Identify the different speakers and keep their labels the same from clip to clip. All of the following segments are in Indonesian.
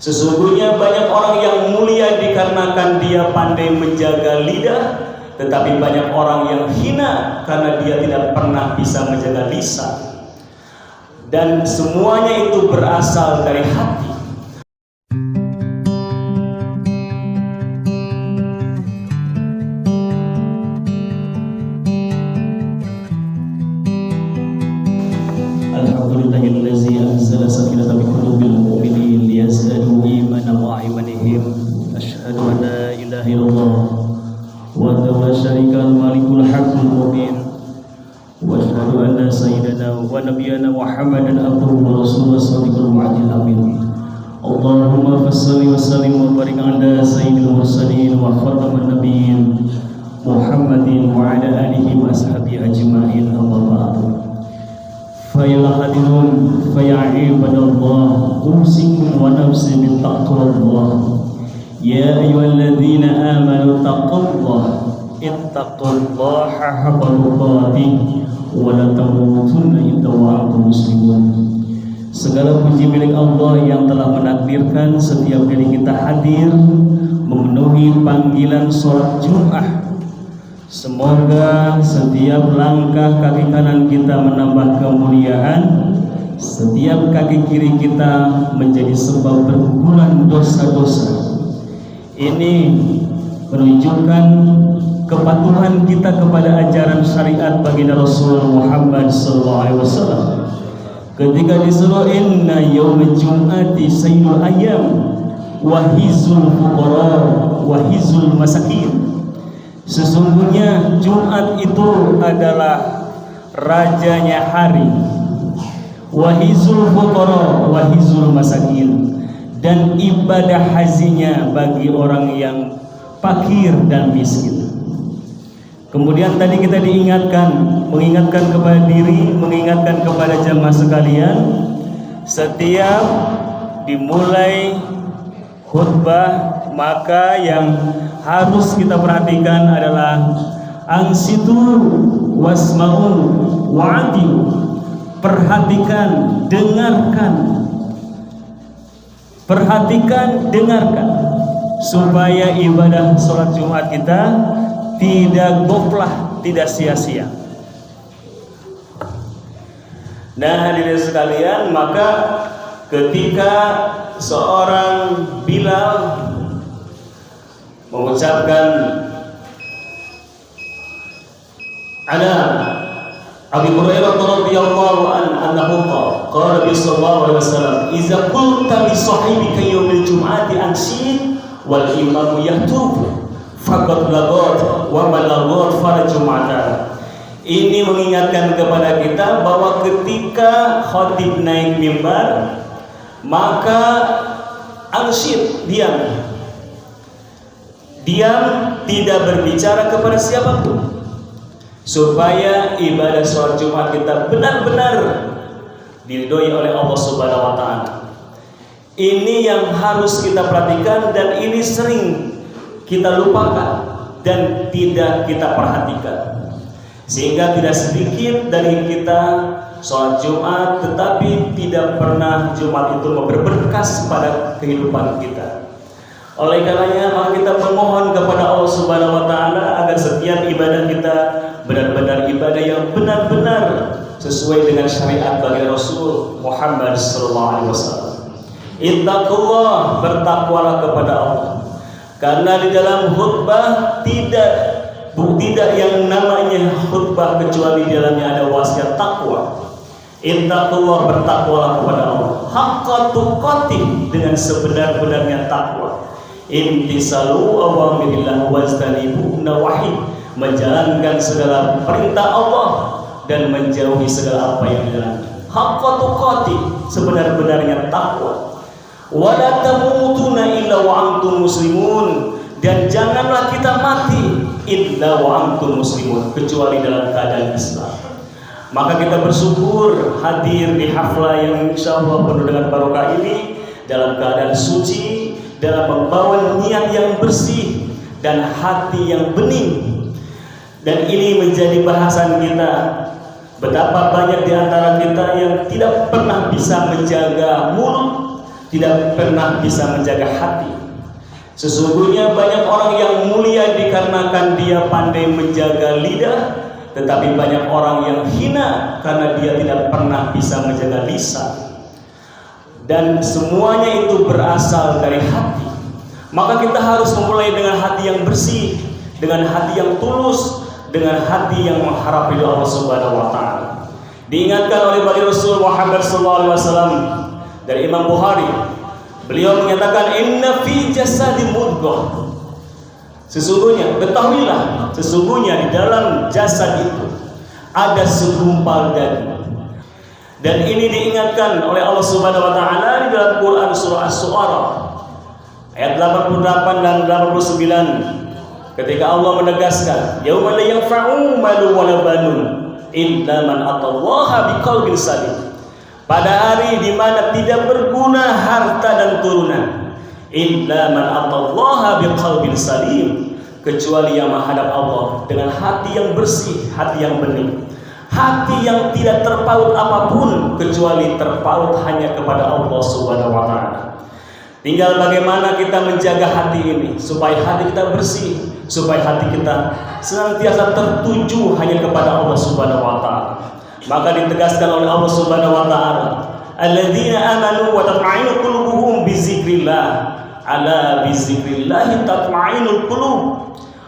Speaker 1: Sesungguhnya banyak orang yang mulia dikarenakan dia pandai menjaga lidah, tetapi banyak orang yang hina karena dia tidak pernah bisa menjaga lisan. Dan semuanya itu berasal dari hati. Alhamdulillahillazi anzala sakinata fi qulubil mu'minin liyazdadu imanan ma'a imanihim. Asyhadu an la ilaha illallah wahdahu la syarika lahu malikul haqqul mubin. Wa asyhadu anna sayyidana wa nabiyyana Muhammadan abduhu wa rasuluhu shadiqul wa'dil amin. Allahumma fassalli wa sallim wa barik ala sayyidil mursalin wa khataman nabiyyin Muhammadin wa ala alihi wa ashabihi ajma'in. Amma ba'du. Faya hadirun faya ibadallah usikum wa nafsi bittaqwallah. Ya ayyuhalladzina amanu taqullaha ittaqullaha haqqa tuqatih wa la tamutunna illa wa antum muslimun. Segala puji milik Allah yang telah menakdirkan setiap kali kita hadir memenuhi panggilan sholat Jumat. Semoga setiap langkah kaki kanan kita menambah kemuliaan, setiap kaki kiri kita menjadi sebab berguguran dosa-dosa. Ini menunjukkan kepatuhan kita kepada ajaran syariat baginda Rasul Muhammad SAW. Ketika disuruh inna yaumul jum'ati sayyidul ayyam wa hizul fuqara wa hizul masakin. Sesungguhnya Jumat itu adalah rajanya hari, wahizul fuqara wahizul masakin, dan ibadah hajinya bagi orang yang fakir dan miskin. Kemudian tadi kita mengingatkan kepada diri, mengingatkan kepada jamaah sekalian, setiap dimulai khutbah maka yang harus kita perhatikan adalah ansitu wasma'u wa'adiu. Perhatikan, dengarkan supaya ibadah sholat Jumat kita tidak goflah, tidak sia-sia. Nah, hadirin sekalian, maka ketika seorang Bilal mengucapkan ana Abi Hurairah radhiyallahu anhu qala Nabi sallallahu alaihi wasallam idza qulta li sahibika yaumil jum'ati anshid wal imamu yahtub faqad lagat wa balagat fara jum'ata. Ini mengingatkan kepada kita bahwa ketika khatib naik mimbar maka anshid, diam, tidak berbicara kepada siapapun, supaya ibadah sholat Jumat kita benar-benar diridhoi oleh Allah Subhanahu wa Ta'ala. Ini yang harus kita perhatikan, dan ini sering kita lupakan dan tidak kita perhatikan, sehingga tidak sedikit dari kita sholat Jumat tetapi tidak pernah Jumat itu berberkas pada kehidupan kita. Oleh karenanya maka kita memohon kepada Allah Subhanahu wa Ta'ala agar setiap ibadah kita benar-benar ibadah yang benar-benar sesuai dengan syariat bagi Rasul Muhammad sallallahu alaihi wasallam. Ittaqullah, bertakwalah kepada Allah. Karena di dalam khutbah tidak yang namanya khutbah kecuali di dalamnya ada wasiat takwa. Ittaqullah, bertakwalah kepada Allah haqqa tuqatih, dengan sebenar-benarnya takwa. Imtisalu awamirillah wastanibu nawahi, menjalankan segala perintah Allah dan menjauhi segala apa yang dilarang. Haqqa tuqatih, sebenar-benarnya takwa. Wala tamutunna illa wa antum muslimun, dan janganlah kita mati illa wa antum muslimun, kecuali dalam keadaan Islam. Maka kita bersyukur hadir di haflah yang insyaallah penuh dengan barokah ini dalam keadaan suci, dalam membawa niat yang bersih dan hati yang bening. Dan ini menjadi bahasan kita. Betapa banyak di antara kita yang tidak pernah bisa menjaga mulut, tidak pernah bisa menjaga hati. Sesungguhnya banyak orang yang mulia dikarenakan dia pandai menjaga lidah, tetapi banyak orang yang hina karena dia tidak pernah bisa menjaga lisan. Dan semuanya itu berasal dari hati. Maka kita harus memulai dengan hati yang bersih, dengan hati yang tulus, dengan hati yang mengharap ridha Allah Subhanahu wa taala. Diingatkan oleh baginda Rasul Muhammad sallallahu alaihi wasallam dari Imam Bukhari. Beliau menyatakan inna fi jasadi mudghah. Sesungguhnya, ketahuilah, sesungguhnya di dalam jasad itu ada segumpal daging. Dan ini diingatkan oleh Allah Subhanahu wa taala di dalam Quran surah Asy-Syu'ara ayat 88 dan 89 ketika Allah menegaskan yauma la yanfa'u malun wala banun illa man atallaha biqalbin salim. Pada hari di mana tidak berguna harta dan turunan, illa man atallaha biqalbin salim, kecuali yang menghadap Allah dengan hati yang bersih, hati yang bening, hati yang tidak terpaut apapun kecuali terpaut hanya kepada Allah Subhanahu wa taala. Tinggal bagaimana kita menjaga hati ini supaya hati kita bersih, supaya hati kita senantiasa tertuju hanya kepada Allah Subhanahu wa taala. Maka ditegaskan oleh Allah Subhanahu wa taala, alladzina amanu wa tatma'innu qulubuhum bizikrillah, ala bizikrillah tatma'innul qulub.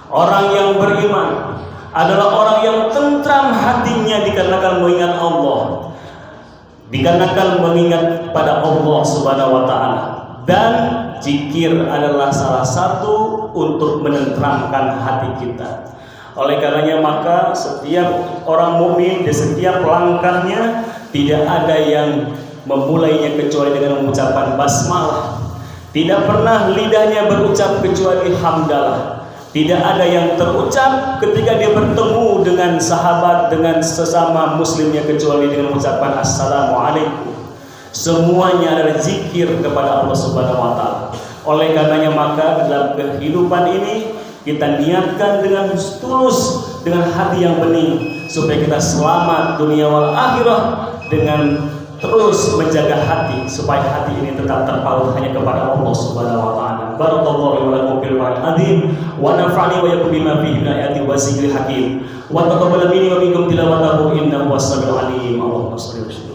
Speaker 1: Orang yang beriman adalah orang yang tentram hatinya dikarenakan mengingat Allah, dikarenakan mengingat pada Allah Subhanahu wa taala. Dan zikir adalah salah satu untuk menenteramkan hati kita. Oleh karenanya maka setiap orang mukmin di setiap langkahnya tidak ada yang memulainya kecuali dengan mengucapkan basmalah. Tidak pernah lidahnya berucap kecuali hamdalah. Tidak ada yang terucap ketika dia bertemu dengan sahabat, dengan sesama muslimnya kecuali dengan mengucapkan assalamualaikum. Semuanya adalah zikir kepada Allah Subhanahu wa taala. Oleh karenanya maka dalam kehidupan ini kita niatkan dengan tulus, dengan hati yang bening, supaya kita selamat dunia wal akhirah dengan terus menjaga hati supaya hati ini tetap terpaut hanya kepada Allah Subhanahu wa taala. Barakallahu wa lakum fil Qur'anil azim wa nafa'ani wa iyyakum bima fihi min ayati wa zikril hakim. Wa taqabbal minni wa minkum tilawatahu innahu was-sami'ul 'alim. Allahumma shalli wa sallim.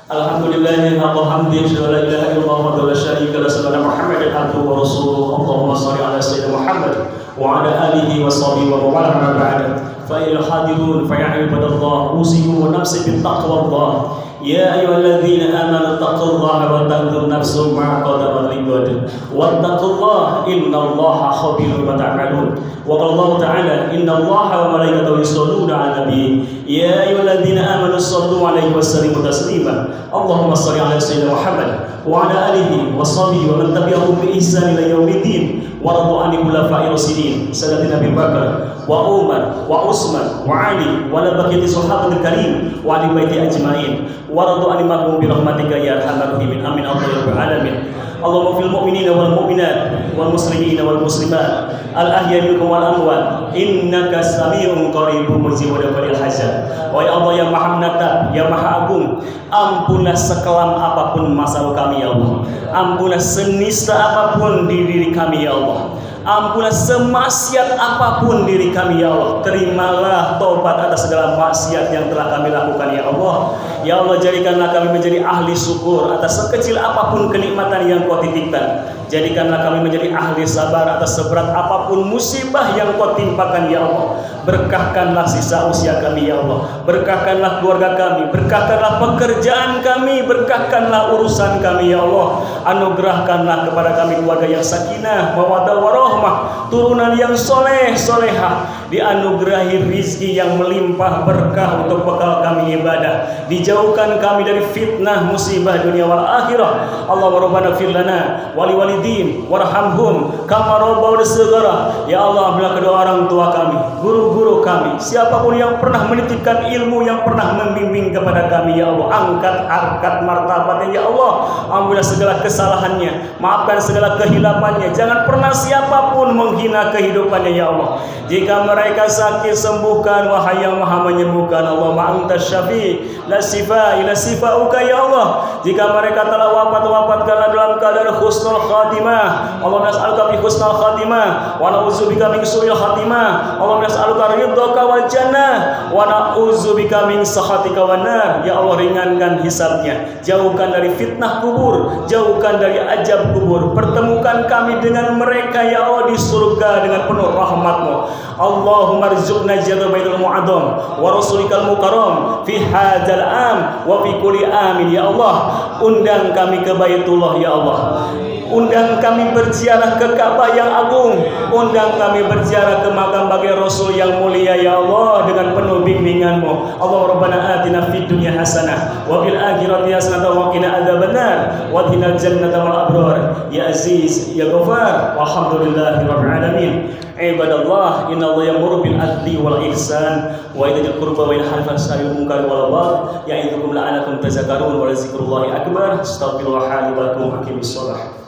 Speaker 1: Alhamdulillahi hamdan asyhadu an la ilaha illallah wa la syarika lahu wa Muhammadan abduhu wa rasuluhu. Allahumma shalli ala sayyidina Muhammad wa ala alihi wa sahbihi wa man wala ba'da. Fa ayyuhal hadirun fa ya ibadallah usikum wa nafsi bi taqwallah. Ya ayyuhalladzina amanu taqullaha wa tanzur nafsum ma qaddamat lighad. Wattaqullaha innallaha khabirun bima ta'malun. Wa qala Allah ta'ala innallaha wa malaikatahu yusholluna 'alan nabi. Ya ayyuhalladzina amanu shallu 'alaihi wa sallimu taslima. Allahumma shalli 'ala sayyidina Muhammad wa 'ala alihi wa sahbihi wa man tabi'ahum bi ihsan ila yaumiddin. Wa radu 'anil khulafa'ir rasyidin sayyidina Abu Bakar wa Umar wa Utsman wa Ali wa la baqiyati sahabatil karim wa ali baiti ajmain. Wa radu 'anil mahmum bi rahmatika ya arhamar rahimin. Amin ya rabbal alamin. Allahumma fil mu'minina wal mu'minat wal muslimina wal muslimat al ahya minkum wal amwat innaka sami'un qaribun mujibud da'watil hajat. Wa ya Allah yang Maha Menatap, yang Maha Agung, ampunlah sekelam apapun masa lalu kami ya Allah. Ampunlah senista apapun diri kami ya Allah. Ampunlah semaksiat apapun diri kami ya Allah. Terimalah taubat atas segala maksiat yang telah kami lakukan ya Allah. Ya Allah, jadikanlah kami menjadi ahli syukur atas sekecil apapun kenikmatan yang Kau titipkan. Jadikanlah kami menjadi ahli sabar atas seberat apapun musibah yang Kau timpakan ya Allah. Berkahkanlah sisa usia kami ya Allah. Berkahkanlah keluarga kami, berkahkanlah pekerjaan kami, berkahkanlah urusan kami ya Allah. Anugerahkanlah kepada kami keluarga yang sakinah, mawaddah warahmah, turunan yang soleh solehah, dianugerahi rizki yang melimpah berkah untuk bekal kami ibadah, dijauhkan kami dari fitnah musibah dunia wal akhirah. Allah rabbana fir lana wali walidin warhamhum kama rabbawna shighara. Ya Allah, ambillah kedua orang tua kami, guru-guru kami, siapapun yang pernah menitipkan ilmu, yang pernah membimbing kepada kami ya Allah, angkat harkat martabatnya ya Allah. Ambillah segala kesalahannya, maafkan segala kehilafannya, jangan pernah siapapun menghina kehidupannya ya Allah. Jika mereka sakit sembuhkan, wahai yang maha menyembuhkan. Allahumma antas syafi la sifa ila sifauka ya Allah. Jika mereka telah wafat karena dalam keadaan husnul khatimah, Allahumma nas'aluka bi husnul khatimah wa na'udzubika min su'il khatimah. Allahumma nas'aluka ridhaka wal jannah wa na'udzubika min sakhatika wan nar. Ya Allah, ringankan hisabnya, jauhkan dari fitnah kubur, jauhkan dari azab kubur. Pertemukan kami dengan mereka ya Allah di surga dengan penuh rahmat-Mu. Allahumma rzuqna jannata baitul mu'adzam wa rasulikal mukarram fi hadzal am wa fi kulli amin ya Allah. Undang kami ke Baitullah ya Allah. Undang kami berziarah ke Ka'bah yang agung. Undang kami berziarah ke makam bagi Rasul yang mulia ya Allah dengan penuh bimbingan-Mu. Allahumma rabbana atina fid dunya hasanah wa fil akhirati hasanah wa qina adzabannar wa qina jannata wal abrar ya aziz ya ghafar walhamdulillahi rabbil alamin. Ibadallah, innallaha ya'muru bil adli wal ihsan wa itaa'il qurba wa yanha 'anil munkari wal baghi ya'idukum la'allakum tadhakkarun wa la dzikrullahi akbar. Astaghfirullah li wa lakum. Aqimis shalah.